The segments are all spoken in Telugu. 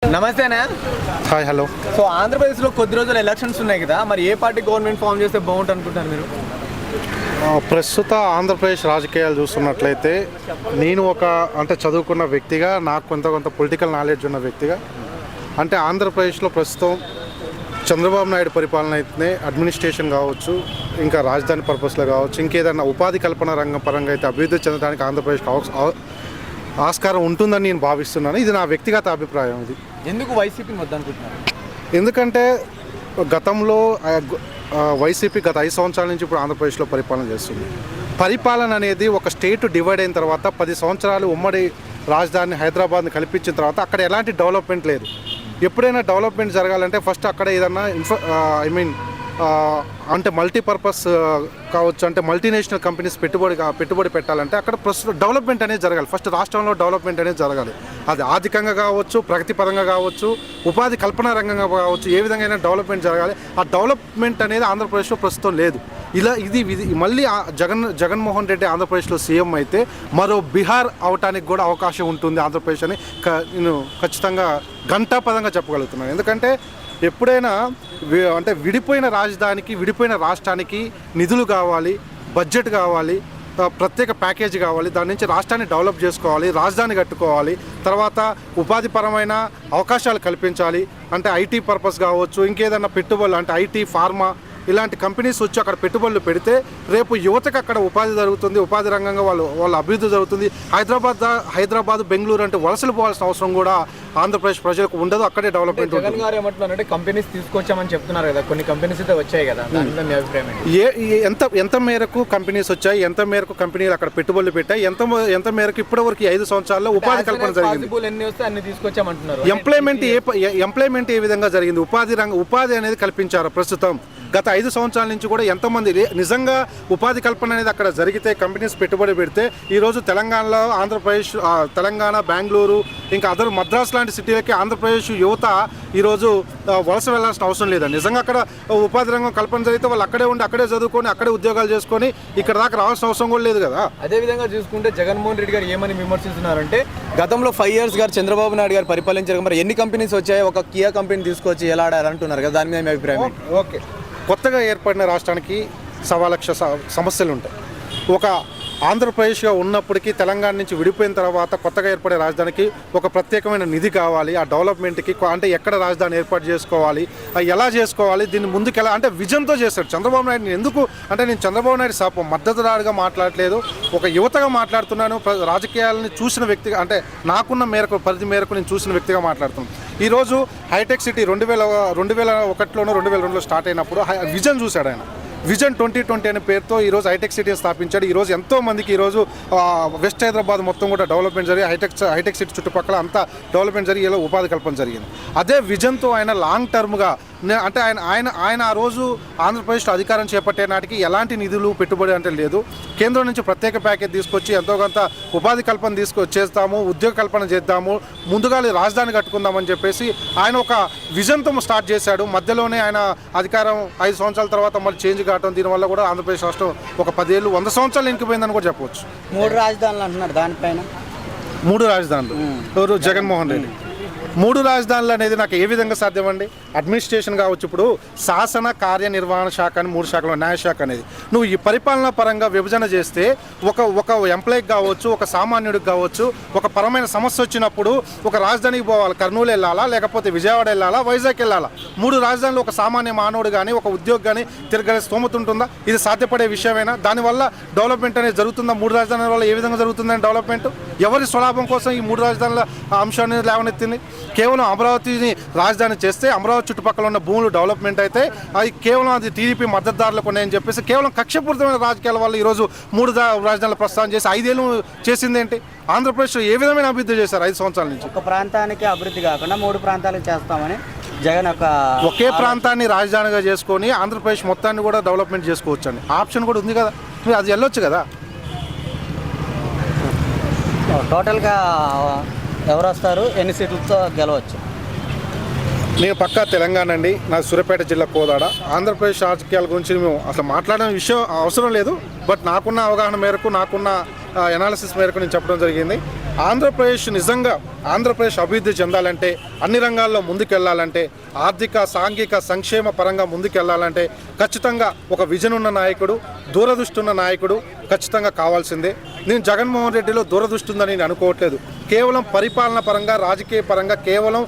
నమస్తేనా. Hi hello. సో ఆంధ్రప్రదేశ్లో కొద్ది రోజులు ఎలక్షన్స్ ఉన్నాయి కదా, మరి ఏ పార్టీ గవర్నమెంట్ ఫామ్ చేస్తే బాగుంటుంది అనుకుంటారు మీరు? ప్రస్తుత ఆంధ్రప్రదేశ్ రాజకీయాలు చూస్తున్నట్లయితే నేను అంటే చదువుకున్న వ్యక్తిగా, నాకు కొంత పొలిటికల్ నాలెడ్జ్ ఉన్న వ్యక్తిగా, అంటే ఆంధ్రప్రదేశ్లో ప్రస్తుతం చంద్రబాబు నాయుడు పరిపాలన అయితే అడ్మినిస్ట్రేషన్ కావచ్చు, ఇంకా రాజధాని పర్పస్లో కావచ్చు, ఇంకేదన్నా ఉపాధి కల్పన రంగం పరంగా అయితే అభివృద్ధి చెందడానికి ఆంధ్రప్రదేశ్కి ఆస్కారం ఉంటుందని నేను భావిస్తున్నాను. ఇది నా వ్యక్తిగత అభిప్రాయం. ఇది ఎందుకు వైసీపీని వద్దనుకుంటున్నారు? ఎందుకంటే గతంలో వైసీపీ గత 5 సంవత్సరాల నుంచి ఇప్పుడు ఆంధ్రప్రదేశ్లో పరిపాలన చేస్తుంది. పరిపాలన అనేది ఒక స్టేట్ డివైడ్ అయిన తర్వాత 10 సంవత్సరాలు ఉమ్మడి రాజధాని హైదరాబాద్ని కల్పించిన తర్వాత అక్కడ ఎలాంటి డెవలప్మెంట్ లేదు. ఎప్పుడైనా డెవలప్మెంట్ జరగాలంటే ఫస్ట్ అక్కడ ఏదన్నా అంటే మల్టీపర్పస్ కావచ్చు, అంటే మల్టీనేషనల్ కంపెనీస్ పెట్టుబడి పెట్టాలంటే అక్కడ ప్రస్తుతం డెవలప్మెంట్ అనేది జరగాలి. ఫస్ట్ రాష్ట్రంలో డెవలప్మెంట్ అనేది జరగాలి. అది ఆర్థికంగా కావచ్చు, ప్రగతి పరంగా కావచ్చు, ఉపాధి కల్పన రంగంగా కావచ్చు, ఏ విధంగా డెవలప్మెంట్ జరగాలి. ఆ డెవలప్మెంట్ అనేది ఆంధ్రప్రదేశ్లో ప్రస్తుతం లేదు. ఇది మళ్ళీ జగన్మోహన్ రెడ్డి ఆంధ్రప్రదేశ్లో సీఎం అయితే మరో బీహార్ అవటానికి కూడా అవకాశం ఉంటుంది ఆంధ్రప్రదేశ్ అని నేను ఖచ్చితంగా ఘంటాపదంగా చెప్పగలుగుతున్నాను. ఎందుకంటే ఎప్పుడైనా అంటే విడిపోయిన రాజధానికి, విడిపోయిన రాష్ట్రానికి నిధులు కావాలి, బడ్జెట్ కావాలి, ప్రత్యేక ప్యాకేజీ కావాలి, దాని నుంచి రాష్ట్రాన్ని డెవలప్ చేసుకోవాలి, రాజధాని కట్టుకోవాలి, తర్వాత ఉపాధిపరమైన అవకాశాలు కల్పించాలి. అంటే ఐటీ పర్పస్ కావచ్చు, ఇంకేదన్నా పెట్టుబడులు అంటే ఐటీ, ఫార్మా ఇలాంటి కంపెనీస్ వచ్చి అక్కడ పెట్టుబడులు పెడితే రేపు యువతకు అక్కడ ఉపాధి జరుగుతుంది, ఉపాధి రంగంగా వాళ్ళ అభివృద్ధి జరుగుతుంది. హైదరాబాద్, బెంగళూరు అంటే వలసలు పోవాల్సిన అవసరం కూడా ఆంధ్రప్రదేశ్ ప్రజలకు ఉండదు. అక్కడే డెవలప్మెంట్. జగన్ గారు ఏమంటున్నారంటే కంపెనీస్ తీసుకొచ్చామని చెప్తున్నారు కదా, కొన్ని కంపెనీస్ అయితే వచ్చాయి కదా, దానిలో మీ అభిప్రాయం ఎంత మేరకు కంపెనీస్ వచ్చాయి, ఎంత మేరకు కంపెనీలు అక్కడ పెట్టుబడులు పెట్టాయి, ఎంత మేరకు ఇప్పటివరకు 5 సంవత్సరాల్లో ఉపాధి కల్పన జరిగింది? ఎన్ని వస్తే అన్ని తీసుకొచ్చామంటున్నారు. ఎంప్లాయ్మెంట్ ఏ విధంగా జరిగింది? ఉపాధి అనేది కల్పించారు. ప్రస్తుతం గత 5 సంవత్సరాల నుంచి కూడా ఎంతమంది నిజంగా ఉపాధి కల్పన అనేది అక్కడ జరిగితే, కంపెనీస్ పెట్టుబడి పెడితే ఈరోజు తెలంగాణలో, ఆంధ్రప్రదేశ్, తెలంగాణ, బెంగళూరు, ఇంకా అదర్ మద్రాస్ లాంటి సిటీలకి ఆంధ్రప్రదేశ్ యువత ఈరోజు వలస వెళ్లాల్సిన అవసరం లేదండి. నిజంగా అక్కడ ఉపాధి రంగం కల్పన జరిగితే వాళ్ళు అక్కడే ఉండి, అక్కడే చదువుకొని, అక్కడే ఉద్యోగాలు చేసుకొని ఇక్కడ దాకా రావాల్సిన అవసరం కూడా లేదు కదా. అదేవిధంగా చూసుకుంటే జగన్మోహన్ రెడ్డి గారు ఏమని విమర్శిస్తున్నారంటే, గతంలో 5 years గారు చంద్రబాబు నాయుడు గారు పరిపాలించారు, మరి ఎన్ని కంపెనీస్ వచ్చాయి, ఒక కియా కంపెనీ తీసుకొచ్చి ఎలా ఆడారంటున్నారు కదా, దాని మీద మీ అభిప్రాయం? ఓకే, కొత్తగా ఏర్పడిన రాష్ట్రానికి 1,00,000 సమస్యలు ఉంటాయి. ఒక ఆంధ్రప్రదేశ్గా ఉన్నప్పటికీ తెలంగాణ నుంచి విడిపోయిన తర్వాత కొత్తగా ఏర్పడే రాజధానికి ఒక ప్రత్యేకమైన నిధి కావాలి. ఆ డెవలప్మెంట్కి అంటే ఎక్కడ రాజధాని ఏర్పాటు చేసుకోవాలి, ఎలా చేసుకోవాలి, దీన్ని ముందుకెలా అంటే విజన్తో చేస్తాడు చంద్రబాబు నాయుడు. నేను చంద్రబాబు నాయుడు మద్దతుదారుగా మాట్లాడలేదు, ఒక యువతగా మాట్లాడుతున్నాను. రాజకీయాలని చూసిన వ్యక్తిగా, అంటే నాకున్న పరిధి మేరకు నేను చూసిన వ్యక్తిగా మాట్లాడుతున్నాను. ఈరోజు హైటెక్ సిటీ 2001లోనూ 2002లో స్టార్ట్ అయినప్పుడు విజన్ చూశాడు ఆయన. విజన్ 2020 అనే పేరుతో ఈరోజు హైటెక్ సిటీని స్థాపించాడు. ఈరోజు ఎంతోమందికి ఈరోజు వెస్ట్ హైదరాబాద్ మొత్తం కూడా డెవలప్మెంట్ జరిగి హైటెక్ సిటీ చుట్టుపక్కల అంతా డెవలప్మెంట్ జరిగి ఇలా ఉపాధి కల్పన జరిగింది. అదే విజన్తో ఆయన లాంగ్ టర్మ్గా, అంటే ఆయన ఆ రోజు ఆంధ్రప్రదేశ్లో అధికారం చేపట్టే నాటికి ఎలాంటి నిధులు, పెట్టుబడి అంటే లేదు. కేంద్రం నుంచి ప్రత్యేక ప్యాకేజ్ తీసుకొచ్చి ఎంతో కొంత ఉపాధి కల్పన చేస్తాము, ఉద్యోగ కల్పన చేద్దాము, ముందుగా రాజధాని కట్టుకుందామని చెప్పేసి ఆయన ఒక విజన్తో స్టార్ట్ చేశాడు. మధ్యలోనే ఆయన అధికారం 5 సంవత్సరాల తర్వాత మళ్ళీ చేంజ్ కావడం, దీనివల్ల కూడా ఆంధ్రప్రదేశ్ రాష్ట్రం ఒక 10 ఏళ్ళు 100 సంవత్సరాలు ఇంకిపోయిందని కూడా చెప్పవచ్చు. 3 రాజధానులు అంటున్నారు. దానిపైన 3 రాజధానులు ఎవరు? జగన్మోహన్ రెడ్డి. 3 రాజధానులు అనేది నాకు ఏ విధంగా సాధ్యమండి? అడ్మినిస్ట్రేషన్ కావచ్చు, ఇప్పుడు శాసన, కార్యనిర్వహణ శాఖ అని 3 శాఖలు, న్యాయశాఖ అనేది నువ్వు ఈ పరిపాలనా పరంగా విభజన చేస్తే ఒక ఎంప్లాయీకి కావచ్చు, ఒక సామాన్యుడికి కావచ్చు, ఒక పరమైన సమస్య వచ్చినప్పుడు ఒక రాజధానికి పోవాలి, కర్నూలు వెళ్ళాలా, లేకపోతే విజయవాడ వెళ్ళాలా, వైజాగ్ వెళ్ళాలా? 3 రాజధానులు ఒక సామాన్య మానవుడు కానీ, ఒక ఉద్యోగి కానీ తిరగలే స్తోమత ఉంటుందా? ఇది సాధ్యపడే విషయమేనా? దానివల్ల డెవలప్మెంట్ అనేది జరుగుతుందా? 3 రాజధానుల వల్ల ఏ విధంగా జరుగుతుందని డెవలప్మెంట్? ఎవరి స్వలాభం కోసం ఈ 3 రాజధానుల అంశాన్ని లేవనెత్తింది? కేవలం అమరావతిని రాజధాని చేస్తే అమరావతి చుట్టుపక్కల ఉన్న భూములు డెవలప్మెంట్ అయితే కేవలం అది టీడీపీ మద్దతుదారులకు ఉన్నాయని చెప్పేసి కేవలం కక్షపూరితమైన రాజకీయాల వల్ల ఈరోజు 3 రాజధానుల ప్రస్తావన చేసి 5 ఏళ్ళు చేసిందేంటి? ఆంధ్రప్రదేశ్లో ఏ విధమైన అభివృద్ధి చేశారు 5 సంవత్సరాల నుంచి? ఒక ప్రాంతానికి అభివృద్ధి కాకుండా 3 ప్రాంతాలకు చేస్తామని జగన్ ఒకే ప్రాంతాన్ని రాజధానిగా చేసుకొని ఆంధ్రప్రదేశ్ మొత్తాన్ని కూడా డెవలప్మెంట్ చేసుకోవచ్చు అండి. ఆప్షన్ కూడా ఉంది కదా, మీరు అది వెళ్ళొచ్చు కదా. టోటల్గా ఎవరు వస్తారు, ఎన్ని సీట్లతో గెలవచ్చు? నేను పక్కా తెలంగాణ అండి, నాది సూర్యాపేట జిల్లా కోదాడ. ఆంధ్రప్రదేశ్ రాజకీయాల గురించి మేము అసలు మాట్లాడిన విషయం అవసరం లేదు, బట్ నాకున్న అవగాహన మేరకు, నాకున్న ఎనాలిసిస్ మేరకు నేను చెప్పడం జరిగింది. ఆంధ్రప్రదేశ్ నిజంగా ఆంధ్రప్రదేశ్ అభివృద్ధి చెందాలంటే అన్ని రంగాల్లో ముందుకెళ్లాలంటే ఆర్థిక సాంఘిక సంక్షేమ పరంగా ముందుకెళ్లాలంటే ఖచ్చితంగా ఒక విజన్ ఉన్న నాయకుడు, దూరదృష్టి ఉన్న నాయకుడు ఖచ్చితంగా కావాల్సిందే. నేను జగన్మోహన్ రెడ్డిలో దూరదృష్టి ఉందని నేను అనుకోవట్లేదు. కేవలం పరిపాలన పరంగా, రాజకీయ పరంగా కేవలం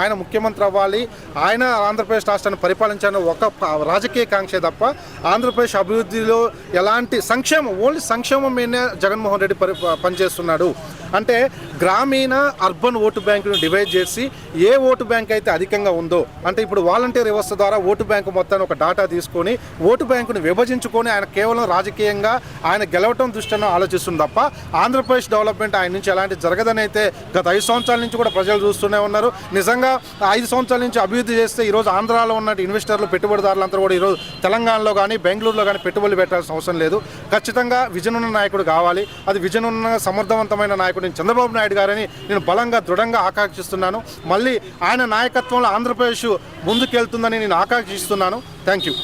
ఆయన ముఖ్యమంత్రి అవ్వాలి, ఆయన ఆంధ్రప్రదేశ్ రాష్ట్రాన్ని పరిపాలించాలని ఒక రాజకీయ కాంక్షే తప్ప ఆంధ్రప్రదేశ్ అభివృద్ధిలో ఎలాంటి సంక్షేమం, ఓన్లీ సంక్షేమం మీదనే జగన్మోహన్ రెడ్డి పనిచేస్తున్నాడు. అంటే గ్రామీణ అర్బన్ ఓటు బ్యాంకును డివైడ్ చేసి ఏ ఓటు బ్యాంక్ అయితే అధికంగా ఉందో, అంటే ఇప్పుడు వాలంటీర్ వ్యవస్థ ద్వారా ఓటు బ్యాంకు మొత్తాన్ని ఒక డాటా తీసుకొని ఓటు బ్యాంకును విభజించుకొని ఆయన కేవలం రాజకీయంగా ఆయన గెలవటం దృష్టిని ఆలోచిస్తుంది తప్ప ఆంధ్రప్రదేశ్ డెవలప్మెంట్ ఆయన నుంచి ఎలాంటి జరగదని అయితే గత 5 సంవత్సరాల నుంచి కూడా ప్రజలు చూస్తూనే ఉన్నారు. నిజంగా 5 సంవత్సరాల నుంచి అభివృద్ధి చేస్తే ఈరోజు ఆంధ్రాలో ఉన్న ఇన్వెస్టర్లు, పెట్టుబడిదారులంతా కూడా ఈరోజు తెలంగాణలో కానీ బెంగళూరులో కానీ పెట్టుబడులు పెట్టాల్సిన అవసరం లేదు. ఖచ్చితంగా విజన్ ఉన్న నాయకుడు కావాలి. అది విజన్ ఉన్న సమర్థవంతమైన నాయకుడు చంద్రబాబు నాయుడు గారని నేను బలంగా దృఢంగా ఆకాంక్షిస్తున్నాను. మళ్ళీ ఆయన నాయకత్వంలో ఆంధ్రప్రదేశ్ ముందుకెళ్తుందని నేను ఆకాంక్షిస్తున్నాను. Thank you.